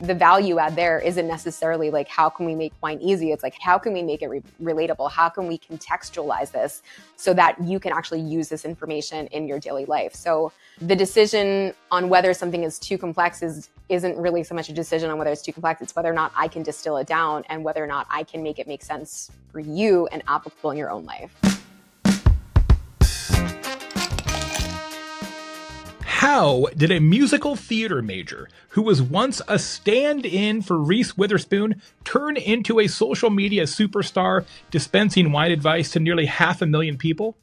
the value add there isn't necessarily like, how can we make wine easy? It's like, how can we make it relatable? How can we contextualize this so that you can actually use this information in your daily life? So the decision on whether something is too complex isn't really so much a decision on whether it's too complex. It's whether or not I can distill it down and whether or not I can make it make sense for you and applicable in your own life. How did a musical theater major who was once a stand-in for Reese Witherspoon turn into a social media superstar dispensing wine advice to nearly 500,000 people?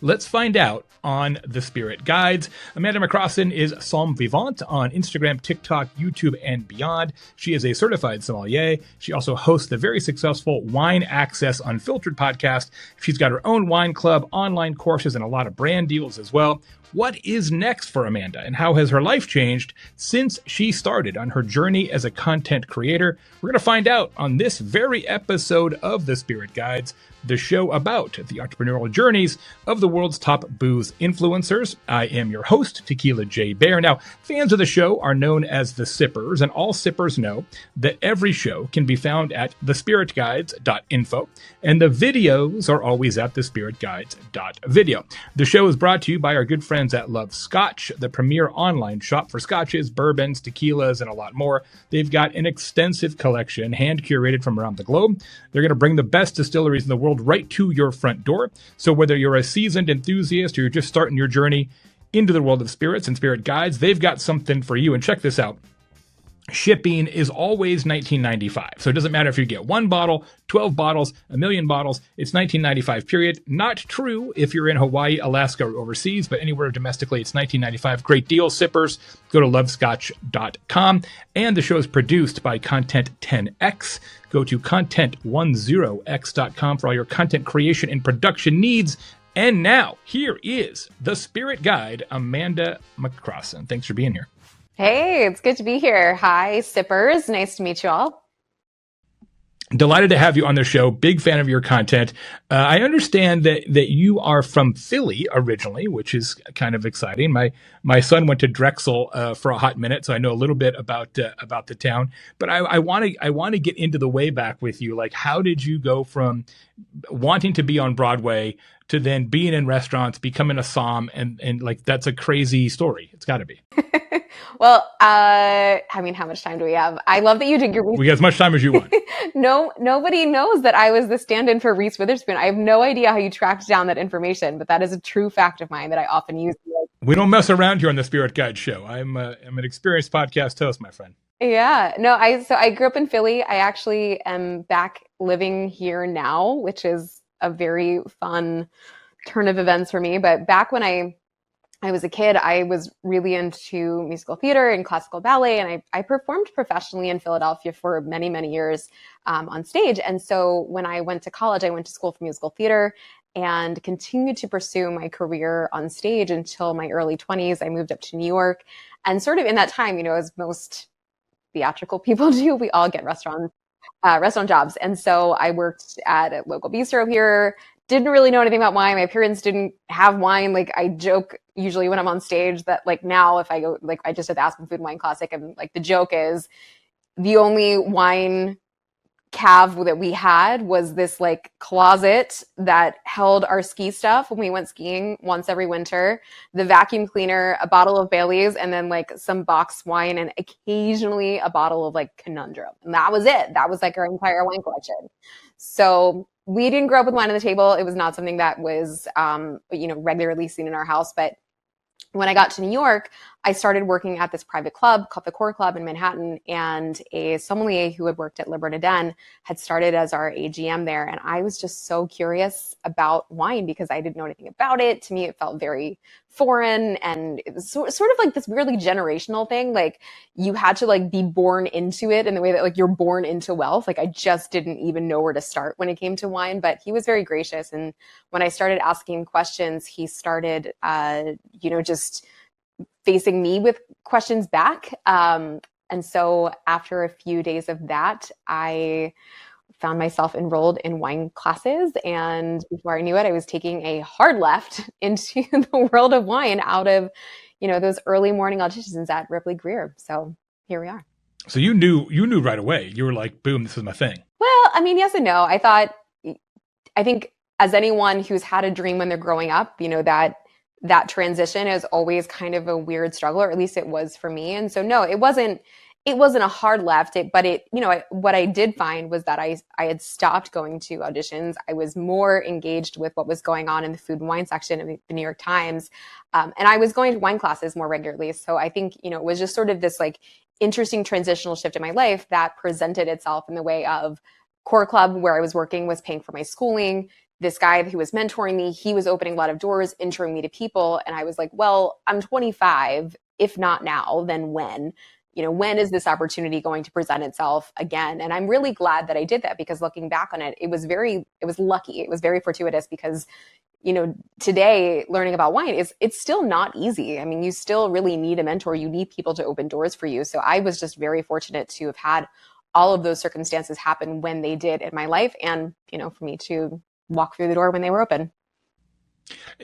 Let's find out on The Spirit Guides. Amanda McCrossin is Sommvivant on Instagram, TikTok, YouTube, and beyond. She is a certified sommelier. She also hosts the very successful Wine Access Unfiltered podcast. She's got her own wine club, online courses, and a lot of brand deals as well. What is next for Amanda, and how has her life changed since she started on her journey as a content creator? We're going to find out on this very episode of The Spirit Guides, the show about the entrepreneurial journeys of the world's top booze influencers. I am your host, Tequila Jay Baer. Now, fans of the show are known as the Sippers, and all sippers know that every show can be found at thespiritguides.info, and the videos are always at thespiritguides.video. The show is brought to you by our good friends at Love Scotch, the premier online shop for scotches, bourbons, tequilas, and a lot more. They've got an extensive collection, hand-curated from around the globe. They're going to bring the best distilleries in the world right to your front door. So whether you're a seasoned enthusiast or you're just starting your journey into the world of spirits and spirit guides, they've got something for you. And check this out. Shipping is always $19.95. So it doesn't matter if you get 1 bottle, 12 bottles, 1,000,000 bottles. It's $19.95, period. Not true if you're in Hawaii, Alaska, or overseas, but anywhere domestically, it's $19.95. Great deal, sippers. Go to lovescotch.com. And the show is produced by Content 10X. Go to content10x.com for all your content creation and production needs. And now, here is the Spirit Guide, Amanda McCrossin. Thanks for being here. Hey, it's good to be here. Hi, sippers. Nice to meet you all. Delighted to have you on the show. Big fan of your content. I understand that you are from Philly originally, which is kind of exciting. My son went to Drexel for a hot minute, so I know a little bit about the town. But I want to get into the way back with you. Like, how did you go from wanting to be on Broadway to then being in restaurants, becoming a somm, and like, that's a crazy story. It's got to be. Well, I mean, how much time do we have? I love that you did your research. We got as much time as you want. Nobody knows that I was the stand-in for Reese Witherspoon. I have no idea how you tracked down that information, but that is a true fact of mine that I often use. We don't mess around here on the Spirit Guide show. I'm an experienced podcast host, my friend. Yeah, no, I grew up in Philly. I actually am back living here now, which is a very fun turn of events for me. But back when I was a kid, I was really into musical theater and classical ballet, and I performed professionally in Philadelphia for many, many years on stage. And so when I went to college, I went to school for musical theater and continued to pursue my career on stage until my early 20s. I moved up to New York, and sort of in that time, as most theatrical people do, we all get restaurant jobs. And so I worked at a local bistro here. Didn't really know anything about wine. My parents didn't have wine. Like, I joke usually when I'm on stage that, like, now if I go, like, I just did the Aspen Food and Wine Classic, and like the joke is the only wine cave that we had was this like closet that held our ski stuff when we went skiing once every winter, the vacuum cleaner, a bottle of Bailey's, and then like some box wine, and occasionally a bottle of like Conundrum. And that was it. That was like our entire wine collection. So we didn't grow up with wine on the table. It was not something that was, regularly seen in our house. But when I got to New York, I started working at this private club called the Core Club in Manhattan, and a sommelier who had worked at Le Bernardin had started as our AGM there. And I was just so curious about wine because I didn't know anything about it. To me, it felt very foreign, and it was sort of like this weirdly generational thing. Like, you had to like be born into it in the way that like you're born into wealth. Like, I just didn't even know where to start when it came to wine, but he was very gracious. And when I started asking questions, he started, just facing me with questions back. And so after a few days of that, I found myself enrolled in wine classes. And before I knew it, I was taking a hard left into the world of wine out of, those early morning auditions at Ripley Greer. So here we are. So you knew right away. You were like, boom, this is my thing. Well, I mean, yes and no. I think as anyone who's had a dream when they're growing up, that transition is always kind of a weird struggle, or at least it was for me. And so no, it wasn't a hard left. What I did find was that I had stopped going to auditions. I was more engaged with what was going on in the food and wine section of the New York Times, and I was going to wine classes more regularly. So I think it was just sort of this like interesting transitional shift in my life that presented itself in the way of core club where I was working was paying for my schooling. This guy who was mentoring me, he was opening a lot of doors, introing me to people. And I was like, well, I'm 25. If not now, then when? When is this opportunity going to present itself again? And I'm really glad that I did that, because looking back on it, it was lucky. It was very fortuitous, because today learning about wine it's still not easy. I mean, you still really need a mentor. You need people to open doors for you. So I was just very fortunate to have had all of those circumstances happen when they did in my life, and for me to walk through the door when they were open.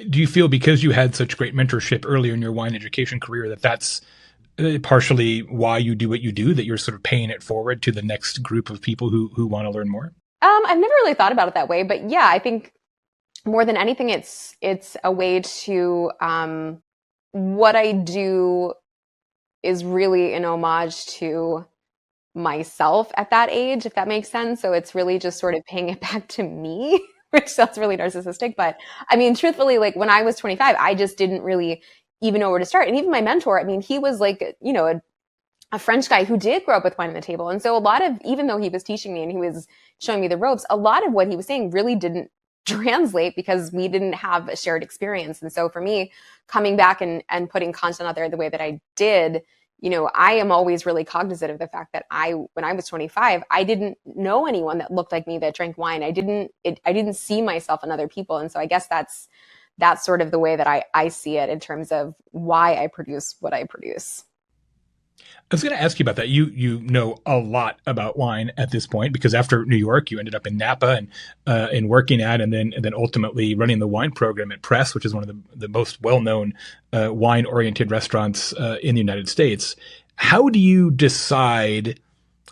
Do you feel because you had such great mentorship earlier in your wine education career that that's partially why you do what you do, that you're sort of paying it forward to the next group of people who want to learn more? I've never really thought about it that way, but yeah, I think more than anything, it's a way to what I do is really an homage to myself at that age, if that makes sense. So it's really just sort of paying it back to me, which sounds really narcissistic. But I mean, truthfully, like when I was 25, I just didn't really even know where to start. And even my mentor, I mean, he was like, a French guy who did grow up with wine on the table. And so even though he was teaching me and he was showing me the ropes, a lot of what he was saying really didn't translate because we didn't have a shared experience. And so for me, coming back and putting content out there the way that I did, I am always really cognizant of the fact that when I was 25, I didn't know anyone that looked like me that drank wine. I didn't see myself in other people. And so I guess that's sort of the way that I see it in terms of why I produce what I produce. I was going to ask you about that. You know a lot about wine at this point, because after New York, you ended up in Napa and working at, and then ultimately running the wine program at Press, which is one of the most well known wine oriented restaurants in the United States. How do you decide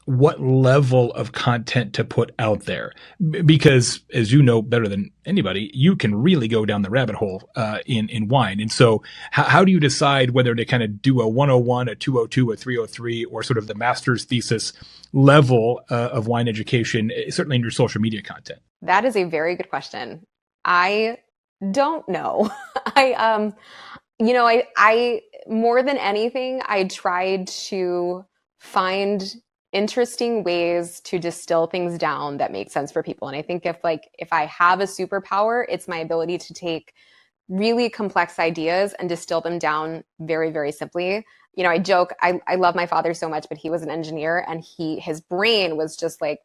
what level of content to put out there? Because as you know better than anybody, you can really go down the rabbit hole in wine. And so how do you decide whether to kind of do a 101, a 202, a 303, or sort of the master's thesis level of wine education, certainly in your social media content? That is a very good question. I don't know. I more than anything, I tried to find interesting ways to distill things down that make sense for people. And I think if I have a superpower, it's my ability to take really complex ideas and distill them down very, very simply. I joke, I love my father so much, but he was an engineer, and his brain was just like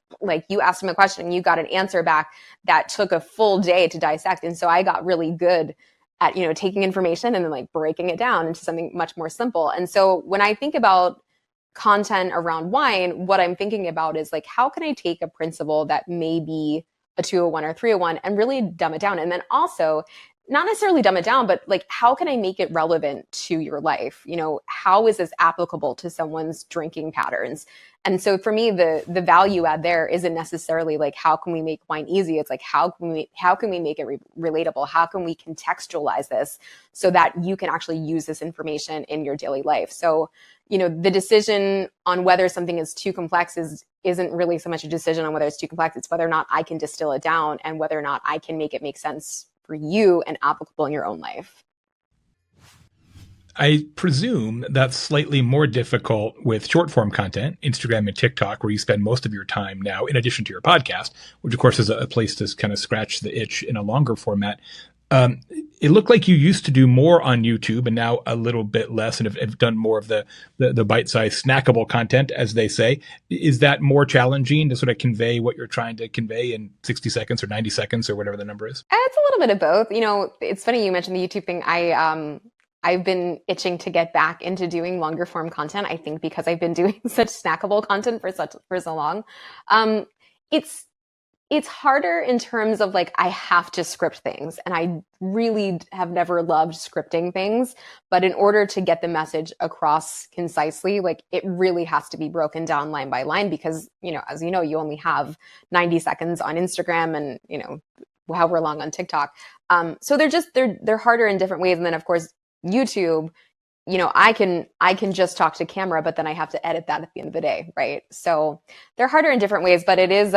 you asked him a question and you got an answer back that took a full day to dissect. And so I got really good at, taking information and then like breaking it down into something much more simple. And so when I think about content around wine, what I'm thinking about is like, how can I take a principle that may be a 201 or 301 and really dumb it down? And then also, not necessarily dumb it down, but like, how can I make it relevant to your life? How is this applicable to someone's drinking patterns? And so for me, the value add there isn't necessarily like, how can we make wine easy? It's like, how can we make it relatable? How can we contextualize this so that you can actually use this information in your daily life? So, the decision on whether something is too complex isn't really so much a decision on whether it's too complex. It's whether or not I can distill it down and whether or not I can make it make sense for you and applicable in your own life. I presume that's slightly more difficult with short form content, Instagram and TikTok, where you spend most of your time now, in addition to your podcast, which of course is a place to kind of scratch the itch in a longer format. It looked like you used to do more on YouTube and now a little bit less, and have done more of the bite-sized snackable content, as they say. Is that more challenging to sort of convey what you're trying to convey in 60 seconds or 90 seconds or whatever the number is? It's a little bit of both. It's funny you mentioned the YouTube thing. I've been itching to get back into doing longer form content. I think because I've been doing such snackable content for so long. It's It's harder in terms of like, I have to script things, and I really have never loved scripting things. But in order to get the message across concisely, like it really has to be broken down line by line, because, as you know, you only have 90 seconds on Instagram and, however long on TikTok. So they're harder in different ways. And then of course, YouTube, I can just talk to camera, but then I have to edit that at the end of the day. Right. So they're harder in different ways, but it is,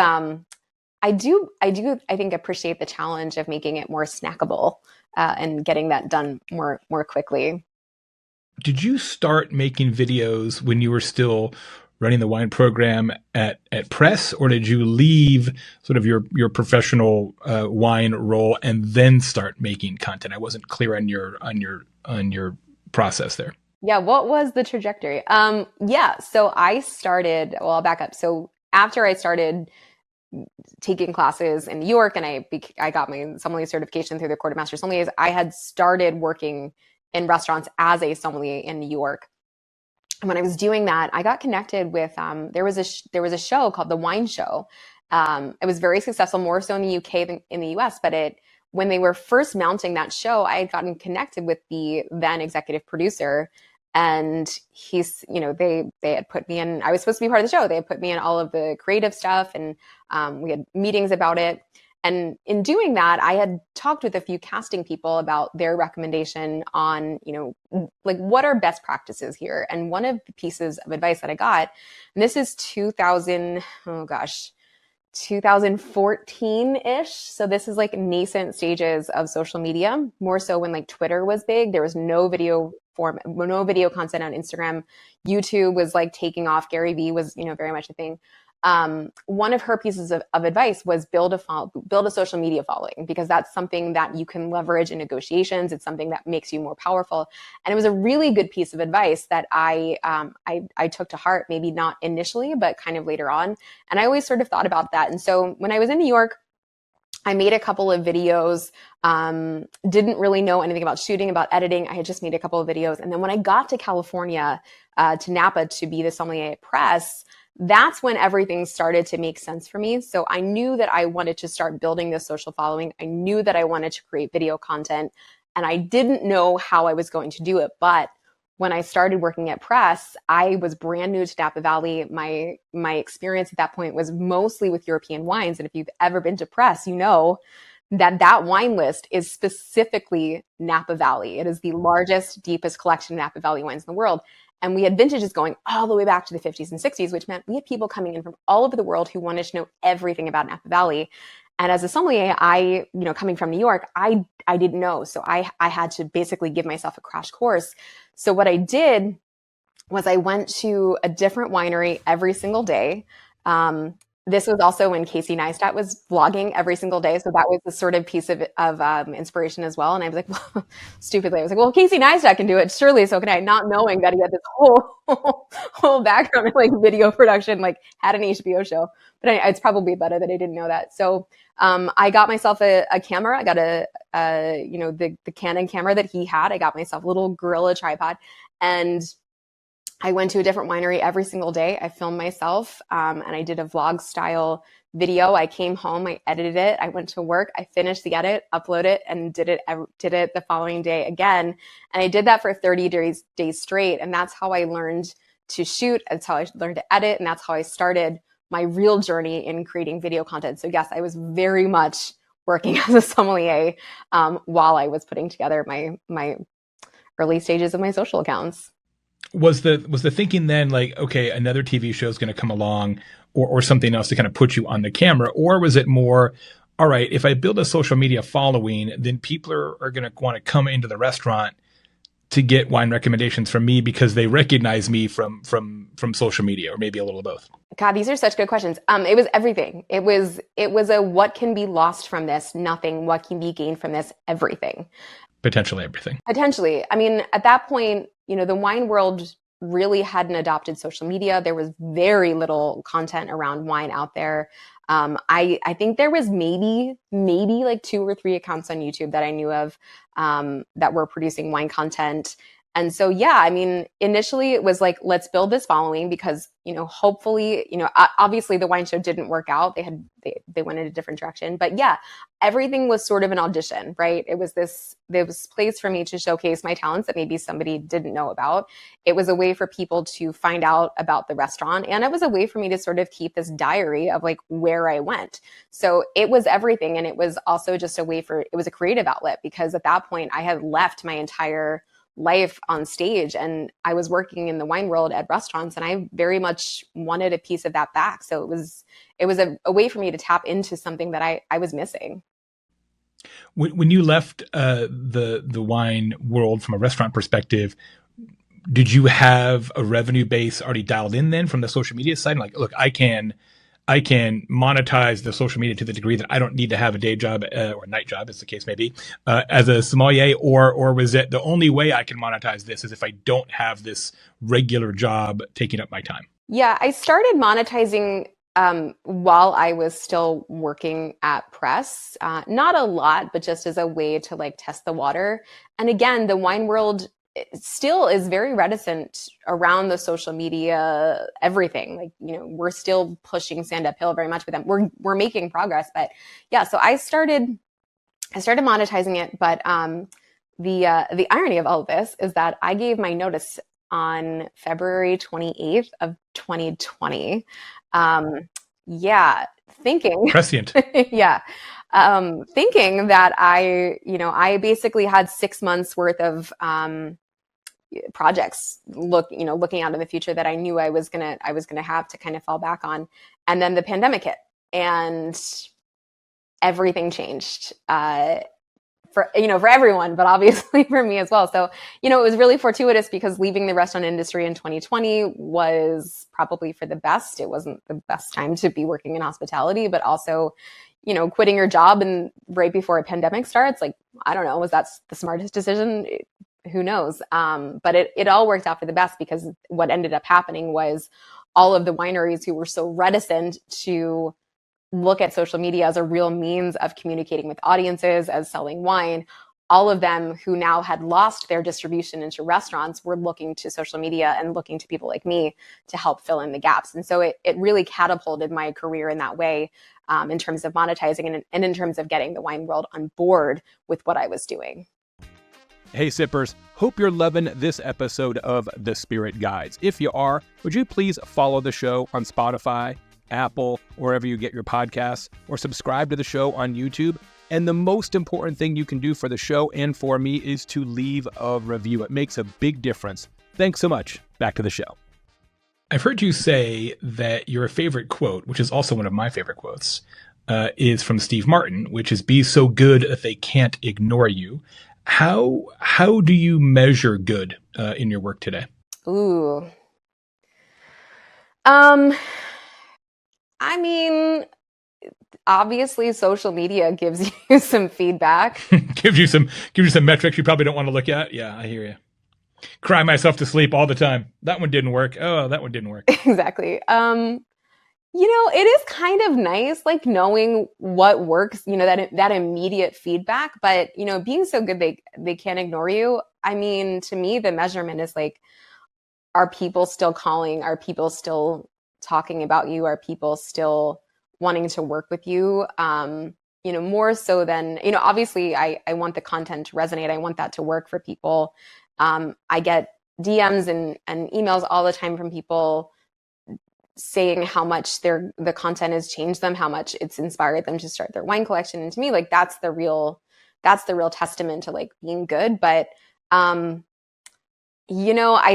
I think appreciate the challenge of making it more snackable, and getting that done more quickly. Did you start making videos when you were still running the wine program at Press, or did you leave sort of your professional wine role and then start making content? I wasn't clear on your process there. Yeah, what was the trajectory? So I'll back up. So after I started taking classes in New York, and I got my sommelier certification through the Court of Master Sommeliers, I had started working in restaurants as a sommelier in New York. And when I was doing that, I got connected with there was a show called The Wine Show. It was very successful, more so in the UK than in the US. But when they were first mounting that show, I had gotten connected with the then executive producer, and they had put me in. I was supposed to be part of the show. They had put me in all of the creative stuff, and we had meetings about it. And in doing that, I had talked with a few casting people about their recommendation on, like, what are best practices here? And one of the pieces of advice that I got, and this is 2014-ish. So this is like nascent stages of social media, more so when like Twitter was big. There was no video content on Instagram. YouTube was like taking off. Gary Vee was, very much a thing. One of her pieces of advice was build a social media following, because that's something that you can leverage in negotiations. It's something that makes you more powerful. And it was a really good piece of advice that I took to heart, maybe not initially, but kind of later on. And I always sort of thought about that. And so when I was in New York, I made a couple of videos, didn't really know anything about shooting, about editing. I had just made a couple of videos. And then when I got to California, to Napa to be the sommelier at Press, that's when everything started to make sense for me. So I knew that I wanted to start building this social following. I knew that I wanted to create video content, and I didn't know how I was going to do it. But when I started working at Press, I was brand new to Napa Valley. My experience at that point was mostly with European wines. And if you've ever been to Press, you know that wine list is specifically Napa Valley. It is the largest, deepest collection of Napa Valley wines in the world. And we had vintages going all the way back to the 50s and 60s, which meant we had people coming in from all over the world who wanted to know everything about Napa Valley. And as a sommelier, coming from New York, I didn't know. So I had to basically give myself a crash course. So what I did was I went to a different winery every single day. This was also when Casey Neistat was vlogging every single day. So that was the sort of piece of inspiration as well. And I was like, well, stupidly, I was like, well, Casey Neistat can do it, surely. So can I, not knowing that he had this whole background in like video production, like had an HBO show. But it's probably better that I didn't know that. So I got myself a camera. I got the Canon camera that he had. I got myself a little Gorilla tripod, and I went to a different winery every single day. I filmed myself, and I did a vlog style video. I came home, I edited it. I went to work, I finished the edit, uploaded it, and did it the following day again. And I did that for 30 days straight. And that's how I learned to shoot. That's how I learned to edit. And that's how I started my real journey in creating video content. So yes, I was very much working as a sommelier while I was putting together my early stages of my social accounts. Was the thinking then like, okay, another TV show is going to come along, or something else to kind of put you on the camera? Or was it more, all right, if I build a social media following, then people are going to want to come into the restaurant to get wine recommendations from me because they recognize me from social media, or maybe a little of both? God, these are such good questions. It was everything. It was a, what can be lost from this? Nothing. What can be gained from this? Everything. Potentially everything. Potentially. I mean, at that point, the wine world really hadn't adopted social media. There was very little content around wine out there. I think there was maybe like 2 or 3 accounts on YouTube that I knew of that were producing wine content. And so, yeah, I mean, initially it was like, let's build this following because, hopefully, obviously the wine show didn't work out. They went in a different direction, but yeah, everything was sort of an audition, right? There was place for me to showcase my talents that maybe somebody didn't know about. It was a way for people to find out about the restaurant. And it was a way for me to sort of keep this diary of like where I went. So it was everything. And it was also just it was a creative outlet because at that point I had left my entire life on stage and I was working in the wine world at restaurants and I very much wanted a piece of that back. So it was a way for me to tap into something that I was missing. When you left the wine world from a restaurant perspective, did you have a revenue base already dialed in then from the social media side? Like, look, I can monetize the social media to the degree that I don't need to have a day job or a night job, as the case may be, as a sommelier, or was it the only way I can monetize this is if I don't have this regular job taking up my time? Yeah, I started monetizing while I was still working at press, not a lot, but just as a way to like test the water. And again, the wine world still is very reticent around the social media, everything. Like, we're still pushing stand uphill very much with them. We're making progress, but yeah, so I started monetizing it. But the irony of all of this is that I gave my notice on February 28th of 2020. Yeah, thinking prescient. Yeah. Thinking that I basically had 6 months worth of projects looking out in the future that I knew I was gonna have to kind of fall back on. And then the pandemic hit and everything changed. For everyone, but obviously for me as well. So, it was really fortuitous because leaving the restaurant industry in 2020 was probably for the best. It wasn't the best time to be working in hospitality, but also, quitting your job and right before a pandemic starts, like, I don't know, was that the smartest decision? Who knows? But it all worked out for the best because what ended up happening was all of the wineries who were so reticent to look at social media as a real means of communicating with audiences, as selling wine, all of them who now had lost their distribution into restaurants were looking to social media and looking to people like me to help fill in the gaps. And so it really catapulted my career in that way, in terms of monetizing and in terms of getting the wine world on board with what I was doing. Hey sippers, hope you're loving this episode of The Spirit Guides. If you are, would you please follow the show on Spotify, Apple, wherever you get your podcasts, or subscribe to the show on YouTube. And the most important thing you can do for the show and for me is to leave a review. It makes a big difference. Thanks so much. Back to the show. I've heard you say that your favorite quote, which is also one of my favorite quotes, is from Steve Martin, which is "Be so good that they can't ignore you." How do you measure good in your work today? Ooh. I mean, obviously social media gives you some feedback. gives you some metrics you probably don't want to look at. Yeah, I hear you. Cry myself to sleep all the time. That one didn't work. Oh, that one didn't work. Exactly. It is kind of nice, like knowing what works, that immediate feedback, but, being so good they can't ignore you. I mean, to me, the measurement is like, are people still calling? Are people still talking about you? Are people still wanting to work with you? More so than, obviously I want the content to resonate. I want that to work for people. I get DMs and emails all the time from people saying how much the content has changed them, how much it's inspired them to start their wine collection. And to me, like, that's the real testament to like being good. But, I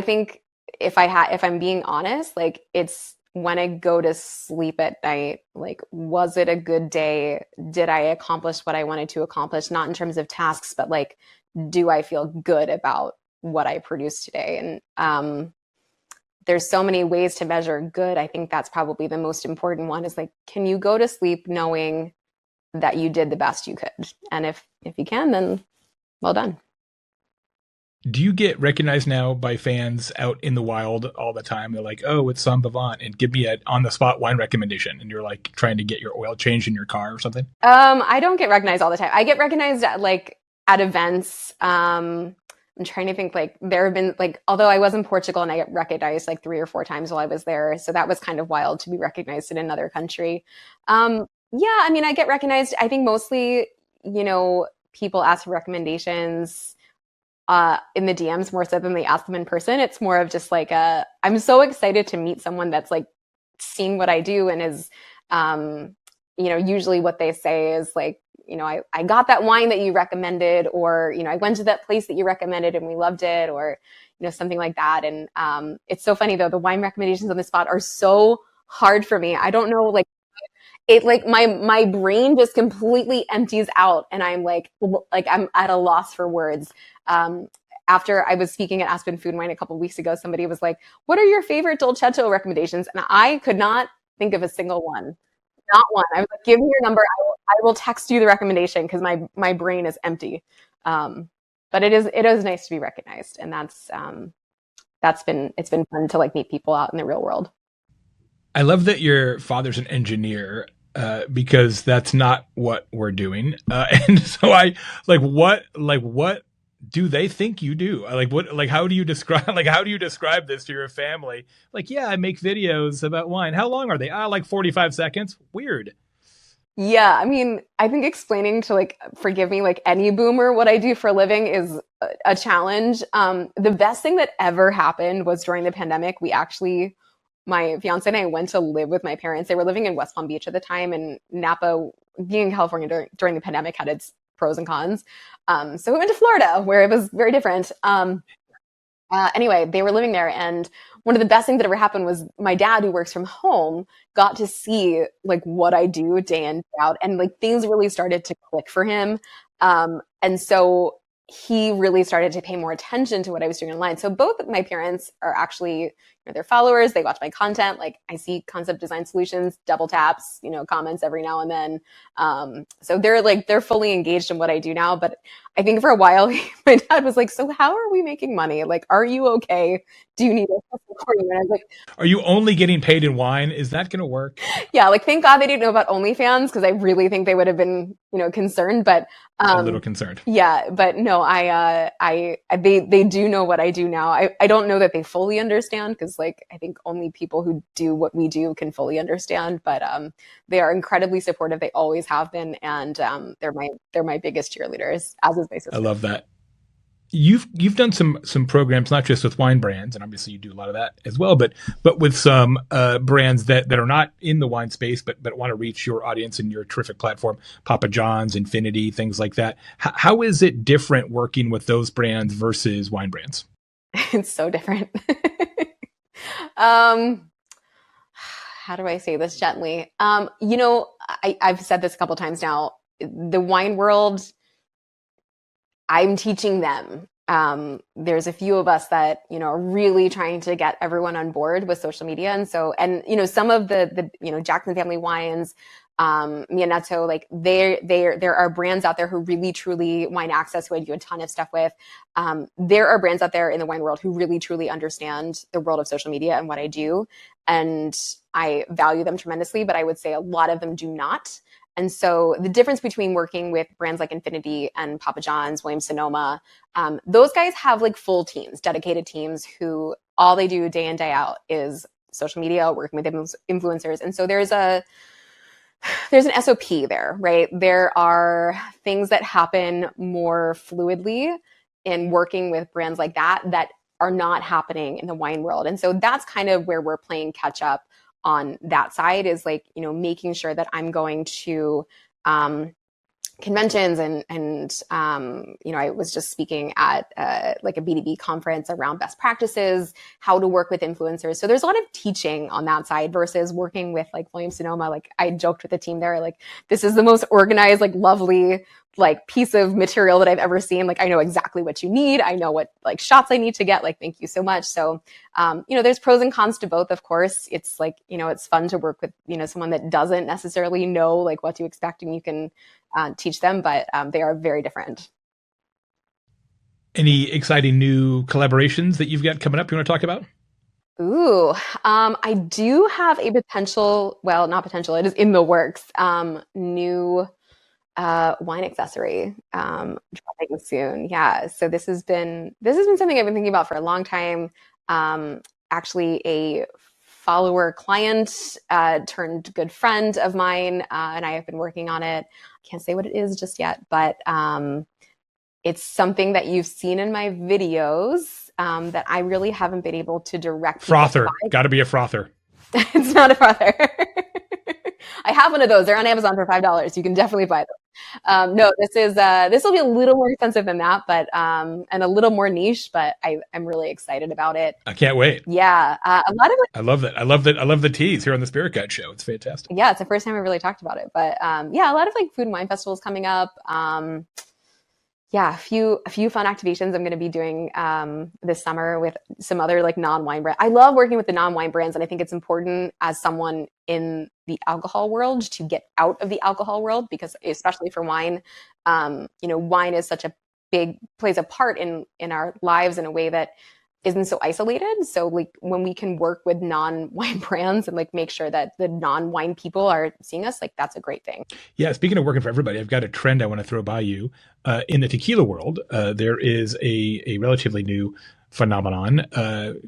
think if I'm being honest, like, it's when I go to sleep at night, like, was it a good day? Did I accomplish what I wanted to accomplish? Not in terms of tasks, but like, do I feel good about what I produced today? And there's so many ways to measure good. I think that's probably the most important one is like, can you go to sleep knowing that you did the best you could? And if you can, then well done. Do you get recognized now by fans out in the wild all the time? They're like, "Oh, it's Sommvivant, and give me an on-the-spot wine recommendation," and you're like trying to get your oil changed in your car or something? I don't get recognized all the time. I get recognized at events. I'm trying to think, like, there have been, like, although I was in Portugal and I got recognized like 3 or 4 times while I was there. So that was kind of wild to be recognized in another country. Yeah, I mean, I get recognized. I think mostly, people ask for recommendations in the DMs more so than they ask them in person. It's more of just like I'm so excited to meet someone that's like seeing what I do and is, usually what they say is like, I got that wine that you recommended, or, I went to that place that you recommended and we loved it, or, something like that. And it's so funny though, the wine recommendations on the spot are so hard for me. I don't know, like, it, like, my brain just completely empties out and I'm like I'm at a loss for words. After I was speaking at Aspen Food and Wine a couple of weeks ago, somebody was like, what are your favorite dolcetto recommendations? And I could not think of a single one. Not one. I was like, give me your number. I will text you the recommendation because my brain is empty. But it is nice to be recognized, and it's been fun to like meet people out in the real world. I love that your father's an engineer, because that's not what we're doing. And so what do they think you do? How do you describe this to your family? Like, yeah, I make videos about wine. How long are they? Like 45 seconds. Weird. Yeah, I mean, I think explaining to, like, forgive me, like any boomer, what I do for a living is a challenge. The best thing that ever happened was during the pandemic, my fiance and I went to live with my parents. They were living in West Palm Beach at the time, and Napa, being in California during the pandemic, had its pros and cons. So we went to Florida, where it was very different. Anyway, they were living there, and one of the best things that ever happened was my dad, who works from home, got to see like what I do day in, day out, and like things really started to click for him. And so he really started to pay more attention to what I was doing online. So both of my parents are actually, they're followers. They watch my content. Like, I see Concept Design Solutions, double taps, comments every now and then. So they're fully engaged in what I do now. But I think for a while, my dad was like, so how are we making money? Like, are you okay? Do you need us to support you? And I was like, are you only getting paid in wine? Is that going to work? Yeah. Like, thank God they didn't know about OnlyFans, because I really think they would have been, concerned, but a little concerned. Yeah, but no, they do know what I do now. I don't know that they fully understand, because like I think only people who do what we do can fully understand. But they are incredibly supportive. They always have been, and they're my biggest cheerleaders, as is my sister. I love that. You've done some programs, not just with wine brands, and obviously you do a lot of that as well, but with some brands that are not in the wine space, but want to reach your audience in your terrific platform, Papa John's, Infinity, things like that. How is it different working with those brands versus wine brands? It's so different. How do I say this gently? I've said this a couple times now. The wine world, I'm teaching them. There's a few of us that, are really trying to get everyone on board with social media. And so, some of the Jackson Family Wines, Mia Netto, like there are brands out there who really truly, Wine Access, who I do a ton of stuff with. There are brands out there in the wine world who really truly understand the world of social media and what I do. And I value them tremendously, but I would say a lot of them do not. And so the difference between working with brands like Infinity and Papa John's, Williams-Sonoma, those guys have like full teams, dedicated teams, who all they do day in, day out is social media, working with influencers. And so there's an SOP there, right? There are things that happen more fluidly in working with brands like that are not happening in the wine world. And so that's kind of where we're playing catch up on that side, is like, making sure that I'm going to conventions and I was just speaking at like a B2B conference around best practices, how to work with influencers. So there's a lot of teaching on that side versus working with like Williams-Sonoma. Like, I joked with the team there, like, this is the most organized, like lovely, like piece of material that I've ever seen. Like, I know exactly what you need. I know what like shots I need to get. Like, thank you so much. So, there's pros and cons to both, of course. It's like, it's fun to work with, someone that doesn't necessarily know like what to expect, and you can teach them, but they are very different. Any exciting new collaborations that you've got coming up you want to talk about? Ooh, I do have a potential, well, not potential, it is in the works, new Wine accessory, dropping soon. Yeah. So this has been something I've been thinking about for a long time. Actually, a follower client turned good friend of mine, and I have been working on it. Can't say what it is just yet, but it's something that you've seen in my videos that I really haven't been able to direct people to Frother. buy. Got to be a frother. It's not a frother. I have one of those. They're on Amazon for $5. You can definitely buy them. No, this will be a little more expensive than that, but and a little more niche. But I'm really excited about it. I can't wait. Yeah, a lot of I love that. I love that. I love the tease here on the Spirit Guide Show. It's fantastic. yeah, it's the first time I really talked about it. But yeah, a lot of like food and wine festivals coming up. Yeah, a few fun activations I'm going to be doing this summer with some other like non-wine brands. I love working with the non-wine brands, and I think it's important as someone in the alcohol world to get out of the alcohol world, because especially for wine, wine is such a plays a part in our lives in a way that isn't so isolated. So like when we can work with non-wine brands and like make sure that the non-wine people are seeing us, like that's a great thing. Yeah. Speaking of working for everybody, I've got a trend I want to throw by you. In the tequila world, there is a relatively new phenomenon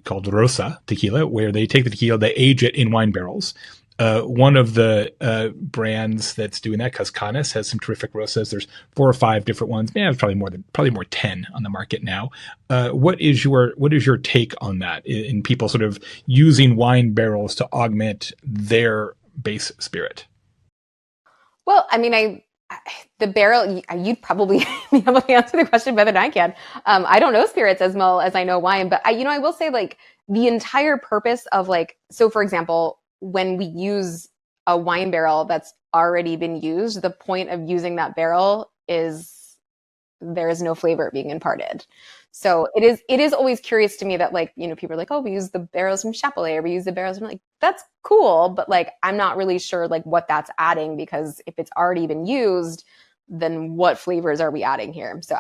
called Rosa tequila, where they take the tequila, they age it in wine barrels. One of the brands that's doing that, Cascanes, has some terrific Rosas. There's 4 or 5 different ones. Yeah, there's probably more 10 on the market now. What is your take on that in people sort of using wine barrels to augment their base spirit? Well, I mean, the barrel, you'd probably be able to answer the question better than I can. I don't know spirits as well as I know wine, but I will say like the entire purpose of like, so for example, when we use a wine barrel that's already been used, the point of using that barrel is there is no flavor being imparted. So it is always curious to me that like, people are like, oh, we use the barrels from Chapelet, or we use the barrels from, like, that's cool, but like, I'm not really sure like what that's adding, because if it's already been used, then what flavors are we adding here? So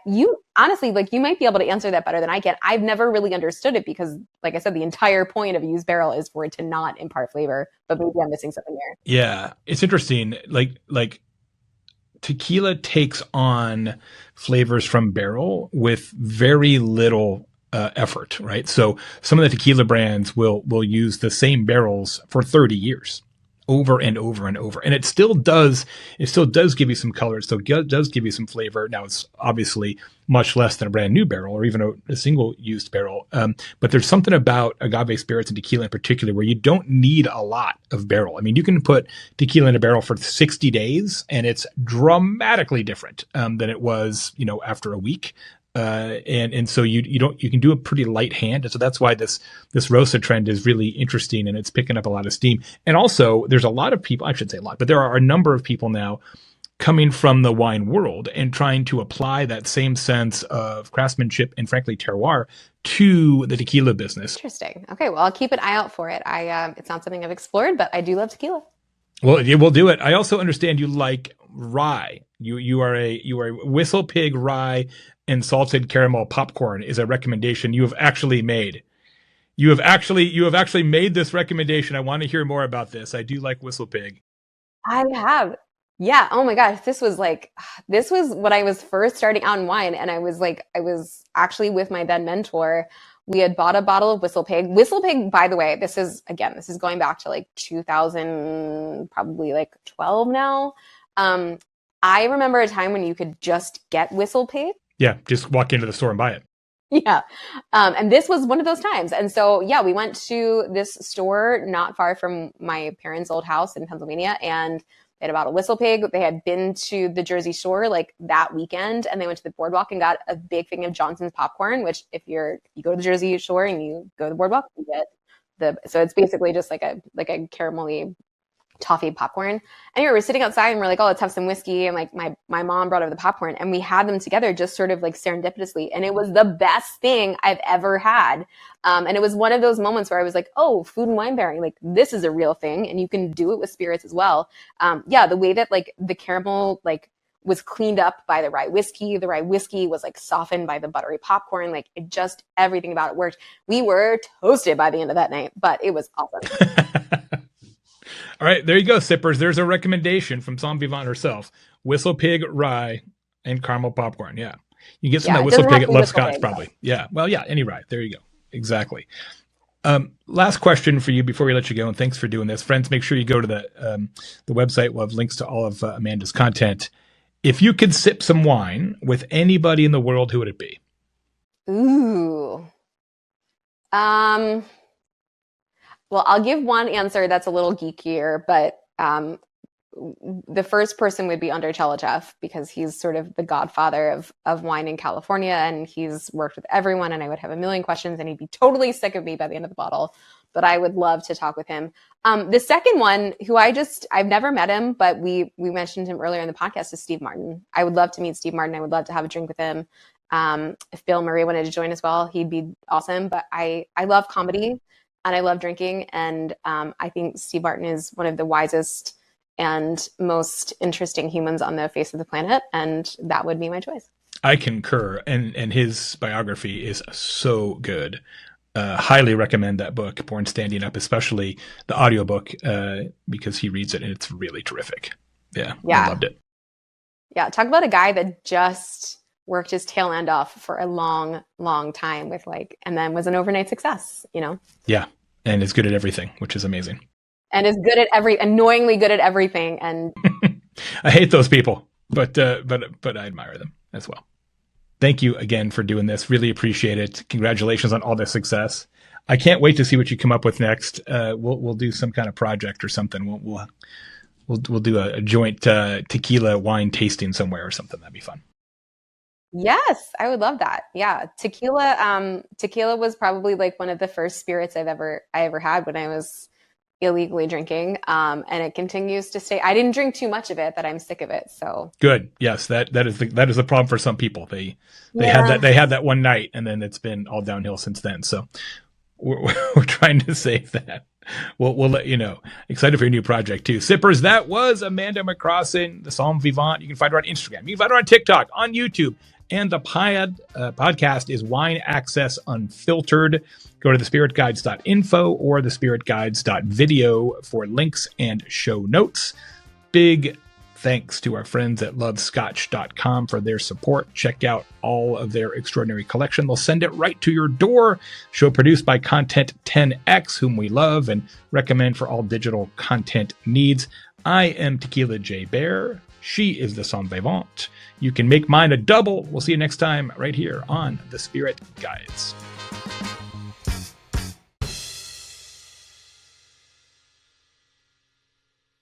you honestly, like, you might be able to answer that better than I can. I've never really understood it because, like I said, the entire point of a used barrel is for it to not impart flavor, but maybe I'm missing something there. Yeah. It's interesting. Like tequila takes on flavors from barrel with very little effort, right? So some of the tequila brands will use the same barrels for 30 years. Over and over and over. And it still does give you some color. It still does give you some flavor. Now, it's obviously much less than a brand new barrel or even a single used barrel. But there's something about agave spirits and tequila in particular where you don't need a lot of barrel. I mean, you can put tequila in a barrel for 60 days and it's dramatically different than it was, after a week. And so you can do a pretty light hand. And so that's why this Rosa trend is really interesting and it's picking up a lot of steam. And also there's a lot of people, I shouldn't say a lot, but there are a number of people now coming from the wine world and trying to apply that same sense of craftsmanship and frankly terroir to the tequila business. Interesting. Okay. Well, I'll keep an eye out for it. It's not something I've explored, but I do love tequila. Well, yeah, we'll do it. I also understand you like rye. You are a Whistle Pig rye and salted caramel popcorn is a recommendation you have actually made. You have actually made this recommendation. I want to hear more about this. I do like Whistle Pig. I have. Yeah. Oh my gosh. This was when I was first starting out in wine, and I was actually with my then mentor. We had bought a bottle of Whistle Pig. Whistle Pig, by the way, this is going back to like 2000, probably like 12 now. I remember a time when you could just get Whistle Pig. Yeah, just walk into the store and buy it. Yeah. And this was one of those times. And so, yeah, we went to this store not far from my parents' old house in Pennsylvania, and they had a bottle of Whistle Pig. They had been to the Jersey Shore like that weekend, and they went to the boardwalk and got a big thing of Johnson's popcorn, which if you go to the Jersey Shore and you go to the boardwalk, you get so it's basically just like a caramelly toffee popcorn. And we were sitting outside and we're like, oh, let's have some whiskey. And like my mom brought over the popcorn and we had them together just sort of like serendipitously. And it was the best thing I've ever had. And it was one of those moments where I was like, oh, food and wine pairing, like this is a real thing. And you can do it with spirits as well. Yeah, the way that like the caramel like was cleaned up by the rye whiskey. The rye whiskey was like softened by the buttery popcorn. Like it just, everything about it worked. We were toasted by the end of that night, but it was awesome. All right, there you go, sippers. There's a recommendation from Sommvivant herself. Whistle Pig rye and caramel popcorn. Yeah. You get some Yeah, of that it Whistle doesn't Pig have at to be Love Whistle Scotch, Pig, probably. Yeah. Well, yeah, any rye. There you go. Exactly. Last question for you before we let you go, and thanks for doing this. Friends, make sure you go to the website. We'll have links to all of Amanda's content. If you could sip some wine with anybody in the world, who would it be? Ooh. Well, I'll give one answer that's a little geekier, but the first person would be Andrei Chalachev, because he's sort of the godfather of wine in California, and he's worked with everyone, and I would have a million questions, and he'd be totally sick of me by the end of the bottle, but I would love to talk with him. The second one, who I've never met him, but we mentioned him earlier in the podcast, is Steve Martin. I would love to meet Steve Martin. I would love to have a drink with him. If Bill Murray wanted to join as well, he'd be awesome. But I love comedy and I love drinking. And I think Steve Martin is one of the wisest and most interesting humans on the face of the planet. And that would be my choice. I concur. And his biography is so good. Highly recommend that book, Born Standing Up, especially the audiobook, because he reads it and it's really terrific. Yeah. I loved it. Yeah. Talk about a guy that just worked his tail end off for a long, long time with and then was an overnight success, Yeah. And is good at everything, which is amazing. And is good at annoyingly good at everything. And I hate those people, but I admire them as well. Thank you again for doing this. Really appreciate it. Congratulations on all the success. I can't wait to see what you come up with next. We'll do some kind of project or something. We'll do a joint tequila wine tasting somewhere or something. That'd be fun. Yes, I would love that. Yeah, tequila was probably one of the first spirits I ever had when I was illegally drinking, and it continues to stay. I didn't drink too much of it that I'm sick of it. So good. Yes, that is the problem for some people. They had that one night, and then it's been all downhill since then. So we're trying to save that. We'll let you know. Excited for your new project too. Sippers, that was Amanda McCrossin, the Sommvivant. You can find her on Instagram. You can find her on TikTok, on YouTube. And the podcast is Wine Access Unfiltered. Go to thespiritguides.info or thespiritguides.video for links and show notes. Big thanks to our friends at lovescotch.com for their support. Check out all of their extraordinary collection. They'll send it right to your door. Show produced by Content 10X, whom we love and recommend for all digital content needs. I am Tequila Jay Baer. She is the Sommvivant. You can make mine a double. We'll see you next time right here on The Spirit Guides.